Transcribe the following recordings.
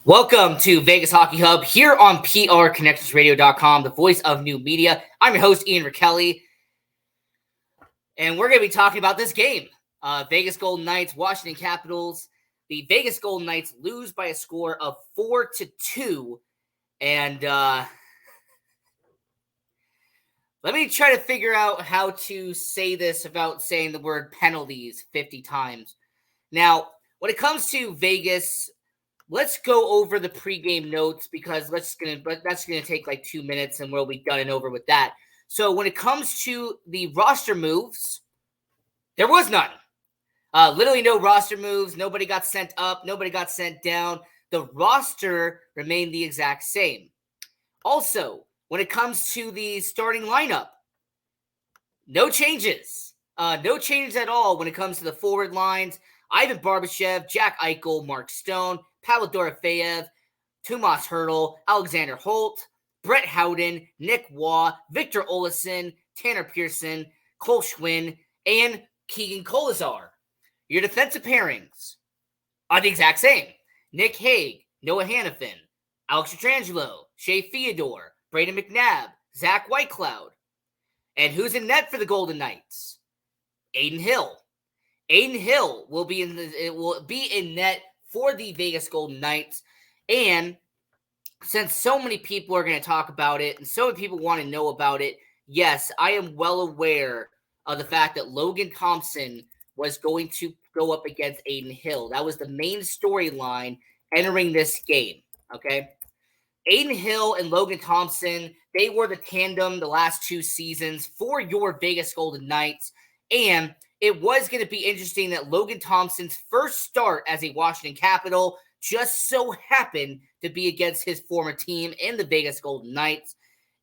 Welcome to Vegas Hockey Hub here on PRConnectionsRadio.com, the voice of new media. I'm your host, Ian Rachiele, and we're going to be talking about this game. Vegas Golden Knights, Washington Capitals. The Vegas Golden Knights lose by a score of 4-2, and let me try to figure out how to say this without saying the word penalties 50 times. Now, when it comes to Vegas, let's go over the pregame notes because that's gonna take like 2 minutes and we'll be done and over with that. So when it comes to the roster moves, there was none. Literally no roster moves. Nobody got sent up. Nobody got sent down. The roster remained the exact same. Also, when it comes to the starting lineup, no changes. No changes at all when it comes to the forward lines. Ivan Barbashev, Jack Eichel, Mark Stone, Pavel Dorofeyev, Tomas Hertl, Alexander Holt, Brett Howden, Nick Waugh, Victor Olofsson, Tanner Pearson, Cole Schwinn, and Keegan Kolazar. Your defensive pairings are the exact same. Nick Hague, Noah Hannafin, Alex Pietrangelo, Shea Theodore, Braden McNabb, Zach Whitecloud. And who's in net for the Golden Knights? Adin Hill. Adin Hill will be in net for the Vegas Golden Knights. And since so many people are going to talk about it and so many people want to know about it, yes, I am well aware of the fact that Logan Thompson was going to go up against Adin Hill. That was the main storyline entering this game, okay? Adin Hill and Logan Thompson, they were the tandem the last 2 seasons for your Vegas Golden Knights. And it was going to be interesting that Logan Thompson's first start as a Washington Capital just so happened to be against his former team in the Vegas Golden Knights.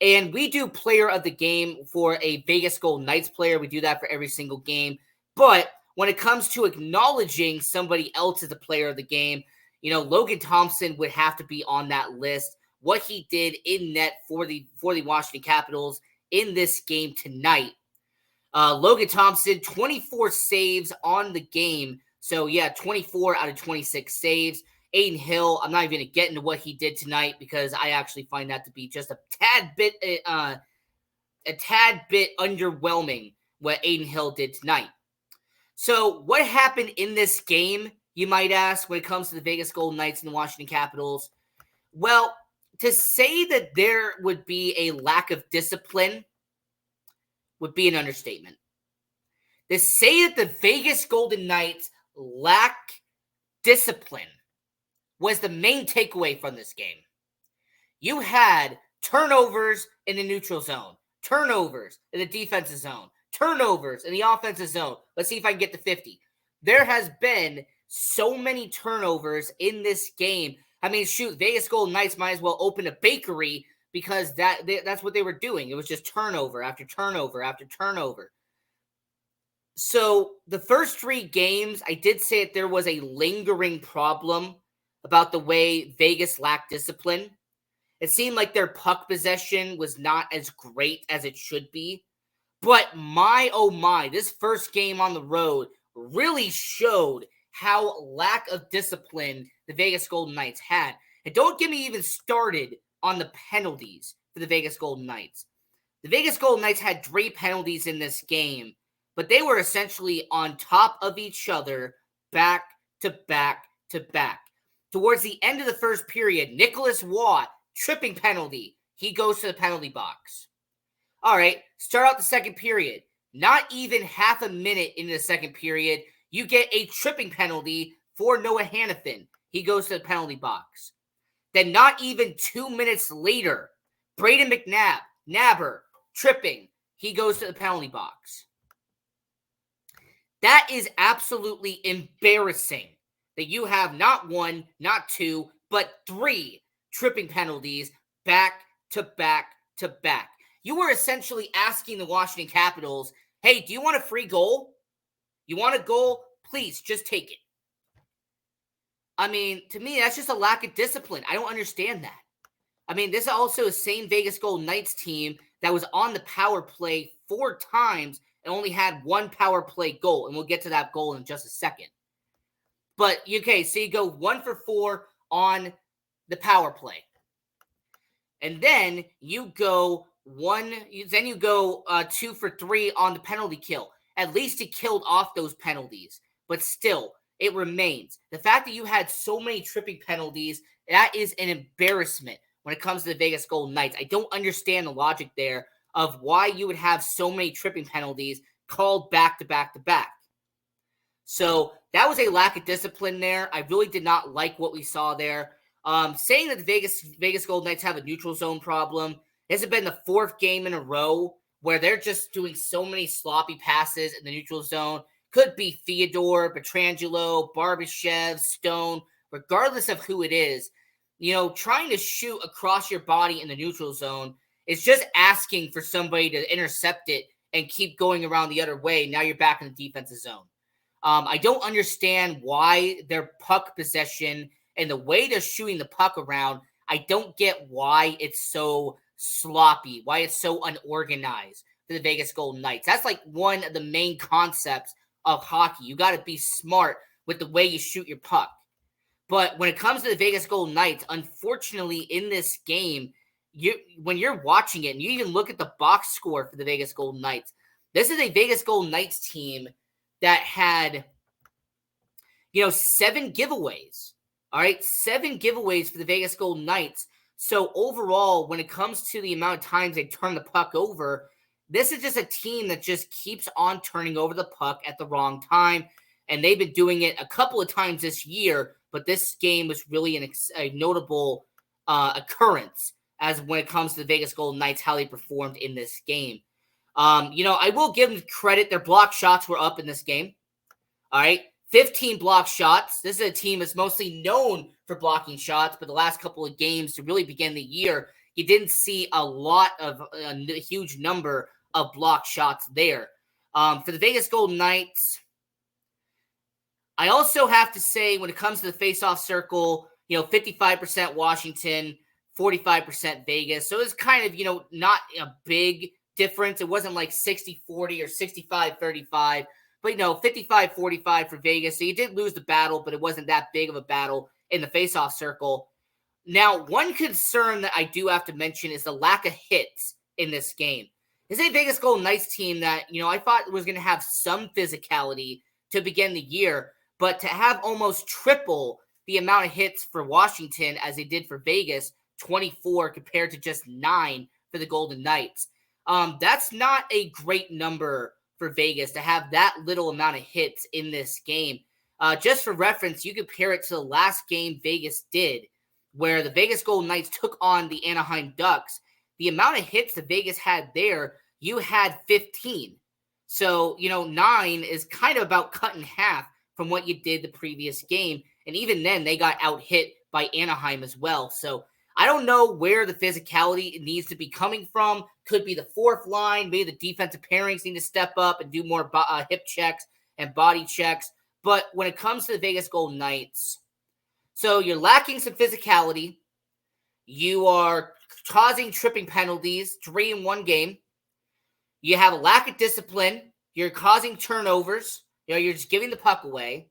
And we do player of the game for a Vegas Golden Knights player. We do that for every single game. But when it comes to acknowledging somebody else as a player of the game, Logan Thompson would have to be on that list. What he did in net for the Washington Capitals in this game tonight. Logan Thompson, 24 saves on the game. So, 24 out of 26 saves. Adin Hill, I'm not even going to get into what he did tonight because I actually find that to be just a tad bit underwhelming what Adin Hill did tonight. So, what happened in this game, you might ask, when it comes to the Vegas Golden Knights and the Washington Capitals? Well, to say that there would be a lack of discipline would be an understatement. To say that the Vegas Golden Knights lack discipline was the main takeaway from this game. You had turnovers in the neutral zone, turnovers in the defensive zone, turnovers in the offensive zone. Let's see if I can get to 50. There has been so many turnovers in this game. I mean, shoot, Vegas Golden Knights might as well open a bakery because that's what they were doing. It was just turnover after turnover after turnover. So the first 3 games, I did say that there was a lingering problem about the way Vegas lacked discipline. It seemed like their puck possession was not as great as it should be. But my, oh my, this first game on the road really showed how lack of discipline the Vegas Golden Knights had. And don't get me even started on the penalties for the Vegas Golden Knights. The Vegas Golden Knights had 3 penalties in this game, but they were essentially on top of each other back to back to back. Towards the end of the first period, Nicholas Waugh, tripping penalty. He goes to the penalty box. All right, start out the second period. Not even half a minute into the second period, you get a tripping penalty for Noah Hannafin. He goes to the penalty box. Then not even 2 minutes later, Braden McNabb, Nabber, tripping. He goes to the penalty box. That is absolutely embarrassing that you have not 1, not 2, but 3 tripping penalties back to back to back. You were essentially asking the Washington Capitals, hey, do you want a free goal? You want a goal? Please, just take it. I mean, to me, that's just a lack of discipline. I don't understand that. I mean, this is also the same Vegas Golden Knights team that was on the power play 4 times and only had 1 power play goal. And we'll get to that goal in just a second. But, okay, so you go 1 for 4 on the power play. And then you go 2 for 3 on the penalty kill. At least he killed off those penalties. But still, it remains. The fact that you had so many tripping penalties, that is an embarrassment when it comes to the Vegas Golden Knights. I don't understand the logic there of why you would have so many tripping penalties called back to back to back. So that was a lack of discipline there. I really did not like what we saw there. Saying that the Vegas Golden Knights have a neutral zone problem. This has been the 4th game in a row where they're just doing so many sloppy passes in the neutral zone. Could be Theodore, Pietrangelo, Barbashev, Stone, regardless of who it is. Trying to shoot across your body in the neutral zone is just asking for somebody to intercept it and keep going around the other way. Now you're back in the defensive zone. I don't understand why their puck possession and the way they're shooting the puck around, I don't get why it's so sloppy, why it's so unorganized for the Vegas Golden Knights. That's like one of the main concepts of hockey. You got to be smart with the way you shoot your puck. But when it comes to the Vegas Golden Knights, unfortunately in this game, when you're watching it and you even look at the box score for the Vegas Golden Knights, this is a Vegas Golden Knights team that had, 7 giveaways. All right, 7 giveaways for the Vegas Golden Knights. So overall, when it comes to the amount of times they turn the puck over, this is just a team that just keeps on turning over the puck at the wrong time. And they've been doing it a couple of times this year, but this game was really a notable occurrence as when it comes to the Vegas Golden Knights, how they performed in this game. I will give them credit. Their block shots were up in this game. All right. 15 block shots. This is a team that's mostly known for blocking shots, but the last couple of games to really begin the year, you didn't see a huge number of block shots there. For the Vegas Golden Knights, I also have to say when it comes to the faceoff circle, 55% Washington, 45% Vegas. So it's kind of, not a big difference. It wasn't like 60-40 or 65-35. But, 55-45 for Vegas. So you did lose the battle, but it wasn't that big of a battle in the faceoff circle. Now, one concern that I do have to mention is the lack of hits in this game. This is a Vegas Golden Knights team that, I thought was going to have some physicality to begin the year, but to have almost triple the amount of hits for Washington as they did for Vegas, 24 compared to just 9 for the Golden Knights. That's not a great number for Vegas to have that little amount of hits in this game. Just for reference, you compare it to the last game Vegas did, where the Vegas Golden Knights took on the Anaheim Ducks. The amount of hits that Vegas had there, you had 15. So, 9 is kind of about cut in half from what you did the previous game. And even then, they got out-hit by Anaheim as well. So, I don't know where the physicality needs to be coming from. Could be the 4th line. Maybe the defensive pairings need to step up and do more hip checks and body checks. But when it comes to the Vegas Golden Knights, so you're lacking some physicality. You are causing tripping penalties, 3 in one game. You have a lack of discipline. You're causing turnovers. You're just giving the puck away.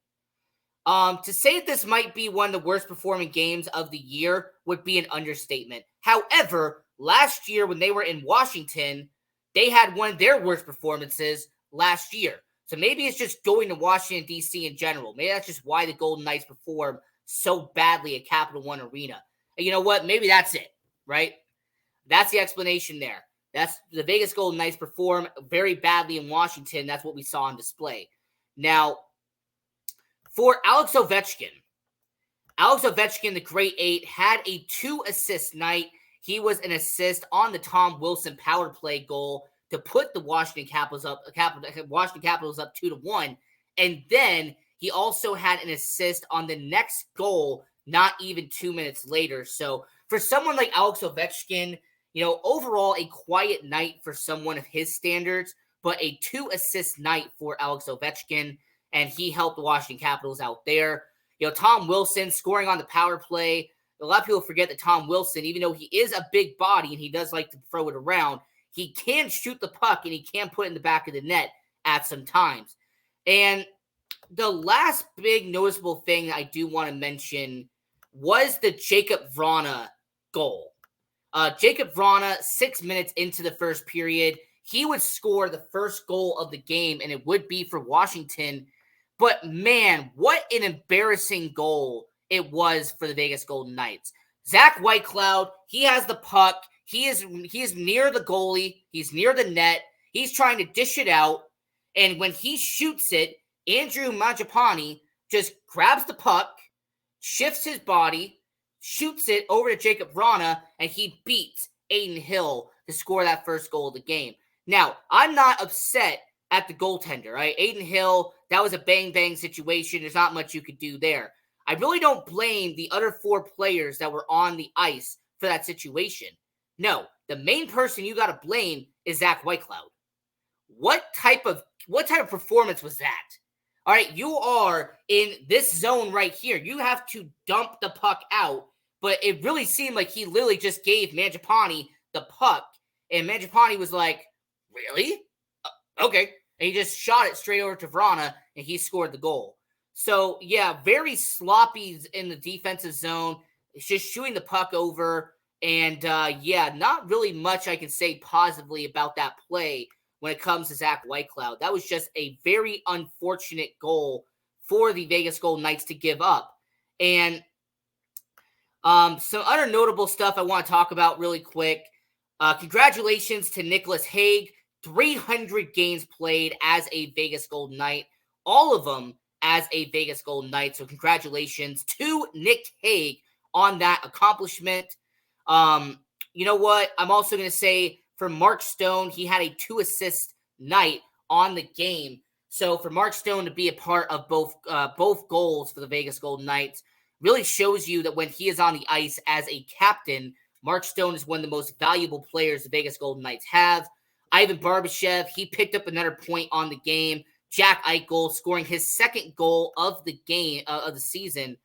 To say that this might be one of the worst performing games of the year would be an understatement. However, last year when they were in Washington, they had one of their worst performances last year. So maybe it's just going to Washington, D.C. in general. Maybe that's just why the Golden Knights perform so badly at Capital One Arena. And you know what? Maybe that's it, right? That's the explanation there. That's the Vegas Golden Knights perform very badly in Washington. That's what we saw on display. Now, for Alex Ovechkin, the Great 8, had a 2-assist night. He was an assist on the Tom Wilson power play goal to put the Washington Capitals up 2-1. And then he also had an assist on the next goal not even 2 minutes later. So for someone like Alex Ovechkin, overall a quiet night for someone of his standards, but a 2-assist night for Alex Ovechkin. And he helped the Washington Capitals out there. Tom Wilson scoring on the power play. A lot of people forget that Tom Wilson, even though he is a big body and he does like to throw it around, he can shoot the puck and he can put it in the back of the net at some times. And the last big noticeable thing I do want to mention was the Jacob Vrana goal. Jacob Vrana, 6 minutes into the first period, he would score the first goal of the game, and it would be for Washington. But man, what an embarrassing goal it was for the Vegas Golden Knights. Zach Whitecloud, he has the puck. He is near the goalie. He's near the net. He's trying to dish it out. And when he shoots it, Andrew Mangiapane just grabs the puck, shifts his body, shoots it over to Jacob Vrana, and he beats Adin Hill to score that first goal of the game. Now, I'm not upset at the goaltender, right? Adin Hill, that was a bang-bang situation. There's not much you could do there. I really don't blame the other 4 players that were on the ice for that situation. No, the main person you got to blame is Zach Whitecloud. What type of performance was that? All right, you are in this zone right here. You have to dump the puck out, but it really seemed like he literally just gave Mangiapane the puck, and Mangiapane was like, really? Okay. And he just shot it straight over to Vrana, and he scored the goal. So, yeah, very sloppy in the defensive zone. It's just shooting the puck over, and, not really much I can say positively about that play when it comes to Zach Whitecloud. That was just a very unfortunate goal for the Vegas Golden Knights to give up. And some other notable stuff I want to talk about really quick. Congratulations to Nicholas Hague. 300 games played as a Vegas Golden Knight. All of them as a Vegas Golden Knight. So congratulations to Nick Hague on that accomplishment. You know what? I'm also going to say for Mark Stone, he had a 2-assist night on the game. So for Mark Stone to be a part of both goals for the Vegas Golden Knights really shows you that when he is on the ice as a captain, Mark Stone is one of the most valuable players the Vegas Golden Knights have. Ivan Barbashev, he picked up another point on the game. Jack Eichel scoring his second goal of the game of the season.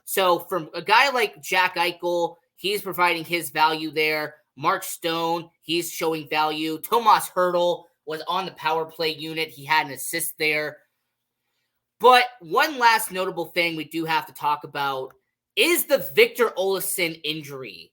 So from a guy like Jack Eichel, he's providing his value there. Mark Stone, he's showing value. Tomas Hertl was on the power play unit. He had an assist there. But one last notable thing we do have to talk about is the Victor Olofsson injury.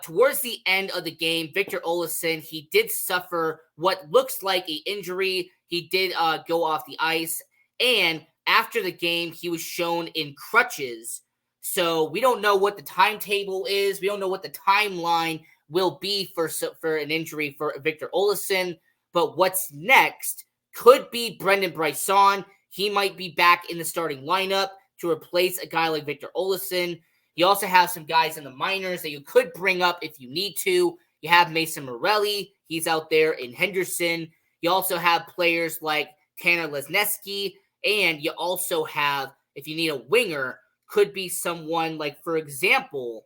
Towards the end of the game, Victor Olofsson, he did suffer what looks like an injury. He did go off the ice. And after the game, he was shown in crutches. So we don't know what the timetable is. We don't know what the timeline will be for an injury for Victor Olofsson. But what's next could be Brendan Brisson. He might be back in the starting lineup to replace a guy like Victor Olofsson. You also have some guys in the minors that you could bring up if you need to. You have Mason Morelli. He's out there in Henderson. You also have players like Tanner Lesneski. And you also have, if you need a winger, could be someone like, for example,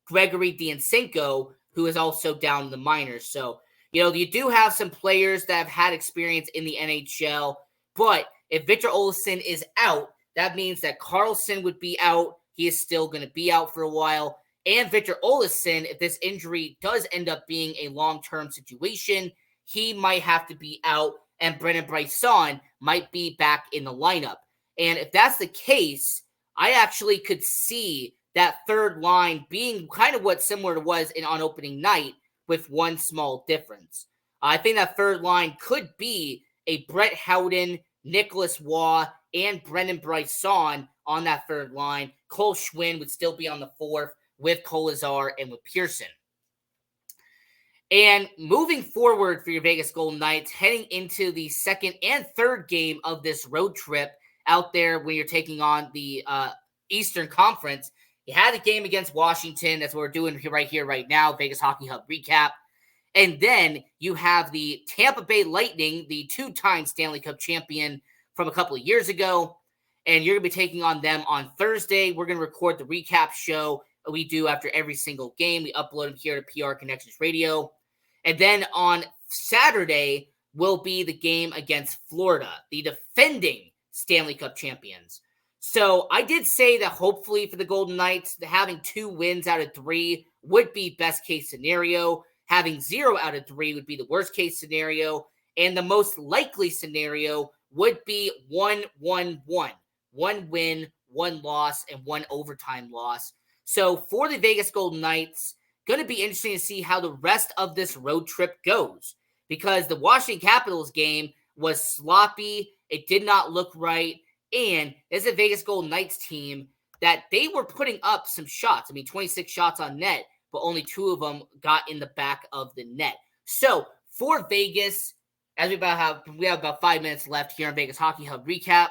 Gregory Diansenko, who is also down in the minors. So, you do have some players that have had experience in the NHL. But if Victor Olofsson is out, that means that Carlson would be out. He is still going to be out for a while. And Victor Olofsson, if this injury does end up being a long-term situation, he might have to be out, and Brendan Brisson might be back in the lineup. And if that's the case, I actually could see that third line being kind of what similar was on opening night, with one small difference. I think that third line could be a Brett Howden, Nicholas Waugh, and Brendan Brisson on that third line. Cole Schwinn would still be on the fourth with Kolazar and with Pearson. And moving forward for your Vegas Golden Knights, heading into the second and third game of this road trip out there when you're taking on the Eastern Conference, you had a game against Washington. That's what we're doing right here, right now, Vegas Hockey Hub recap. And then you have the Tampa Bay Lightning, the 2-time Stanley Cup champion from a couple of years ago. And you're going to be taking on them on Thursday. We're going to record the recap show we do after every single game. We upload them here to PR Connections Radio. And then on Saturday will be the game against Florida, the defending Stanley Cup champions. So I did say that hopefully for the Golden Knights, having 2 wins out of 3 would be best case scenario. Having 0 out of 3 would be the worst case scenario. And the most likely scenario would be 1-1-1. 1 win, 1 loss, and 1 overtime loss. So for the Vegas Golden Knights, going to be interesting to see how the rest of this road trip goes, because the Washington Capitals game was sloppy. It did not look right. And as a Vegas Golden Knights team that they were putting up some shots. I mean, 26 shots on net, but only 2 of them got in the back of the net. So for Vegas, as we have about 5 minutes left here on Vegas Hockey Hub recap.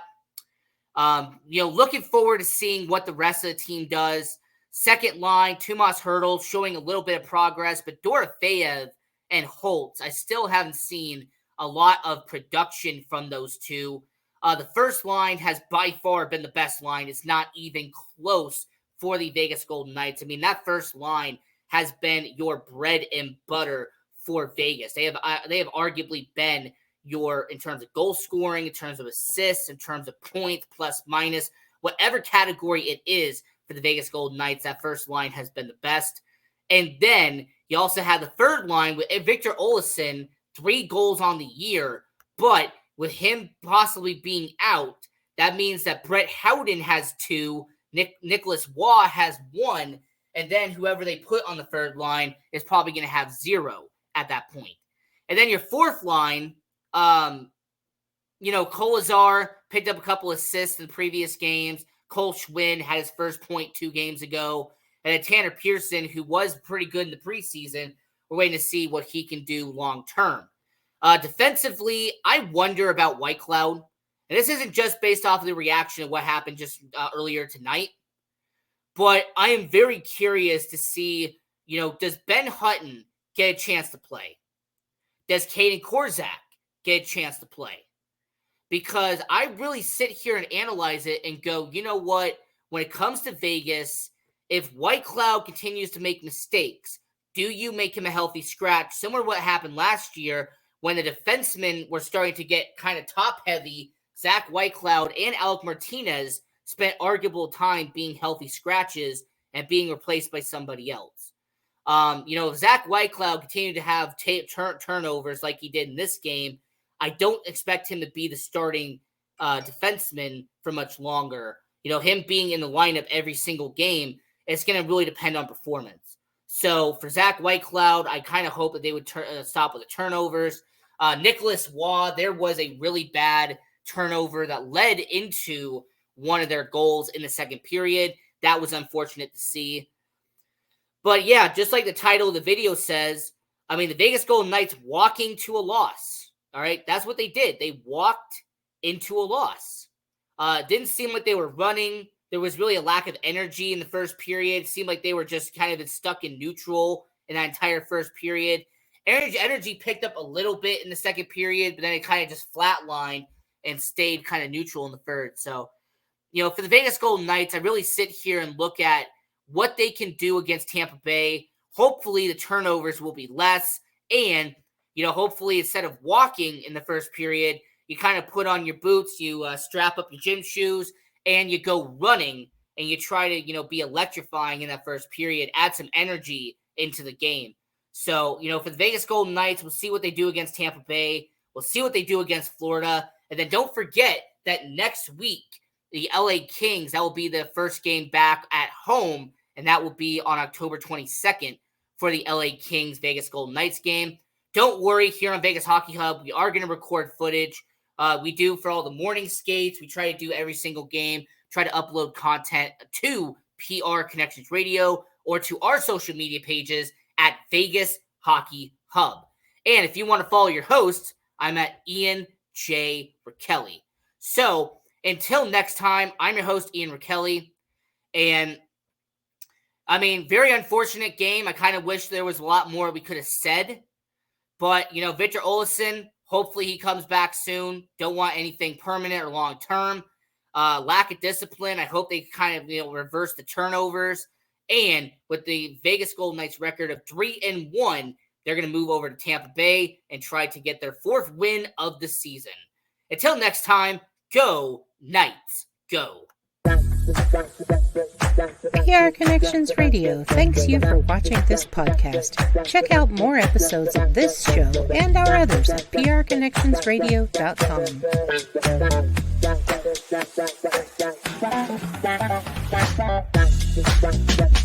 Looking forward to seeing what the rest of the team does. Second line, Tomas Hertl showing a little bit of progress, but Dorofeyev and Holtz, I still haven't seen a lot of production from those two. The first line has by far been the best line. It's not even close for the Vegas Golden Knights. I mean, that first line has been your bread and butter for Vegas. They have arguably been in terms of goal scoring, in terms of assists, in terms of points, plus, minus, whatever category it is for the Vegas Golden Knights, that first line has been the best. And then you also have the third line with Victor Olofsson, 3 goals on the year, but with him possibly being out, that means that Brett Howden has 2, Nicholas Waugh has 1, and then whoever they put on the third line is probably going to have 0 at that point. And then your fourth line, Kolazar picked up a couple assists in the previous games. Cole Schwinn had his first point 2 games ago. And then Tanner Pearson, who was pretty good in the preseason, we're waiting to see what he can do long term. Defensively, I wonder about Whitecloud. And this isn't just based off of the reaction of what happened just earlier tonight. But I am very curious to see, does Ben Hutton get a chance to play? Does Caden Korzak get a chance to play? Because I really sit here and analyze it and go, you know what? When it comes to Vegas, if Whitecloud continues to make mistakes, do you make him a healthy scratch? Similar to what happened last year when the defensemen were starting to get kind of top-heavy. Zach Whitecloud and Alec Martinez spent arguable time being healthy scratches and being replaced by somebody else. If Zach Whitecloud continued to have turnovers like he did in this game, I don't expect him to be the starting defenseman for much longer. Him being in the lineup every single game, it's going to really depend on performance. So for Zach Whitecloud, I kind of hope that they would stop with the turnovers. Nicholas Waugh, there was a really bad turnover that led into one of their goals in the second period. That was unfortunate to see. But yeah, just like the title of the video says, the Vegas Golden Knights walking to a loss. All right, that's what they did. They walked into a loss. It didn't seem like they were running. There was really a lack of energy in the first period. It seemed like they were just kind of stuck in neutral in that entire first period. Energy picked up a little bit in the second period, but then it kind of just flatlined and stayed kind of neutral in the third. So, for the Vegas Golden Knights, I really sit here and look at what they can do against Tampa Bay. Hopefully the turnovers will be less. And, hopefully instead of walking in the first period, you kind of put on your boots, you strap up your gym shoes, and you go running, and you try to, be electrifying in that first period, add some energy into the game. So, for the Vegas Golden Knights, we'll see what they do against Tampa Bay. We'll see what they do against Florida. And then don't forget that next week, the LA Kings, that will be the first game back at home, and that will be on October 22nd for the LA Kings Vegas Golden Knights game. Don't worry, here on Vegas Hockey Hub, we are going to record footage. We do for all the morning skates. We try to do every single game, try to upload content to PR Connections Radio or to our social media pages at Vegas Hockey Hub. And if you want to follow your hosts, I'm at Ian J. Rachiele. So until next time, I'm your host, Ian Rachiele. And very unfortunate game. I kind of wish there was a lot more we could have said. But, Victor Olofsson, hopefully he comes back soon. Don't want anything permanent or long-term. Lack of discipline. I hope they kind of, reverse the turnovers. And with the Vegas Golden Knights record of 3-1, they're going to move over to Tampa Bay and try to get their 4th win of the season. Until next time, go Knights, go. PR Connections Radio thanks you for watching this podcast. Check out more episodes of this show and our others at prconnectionsradio.com.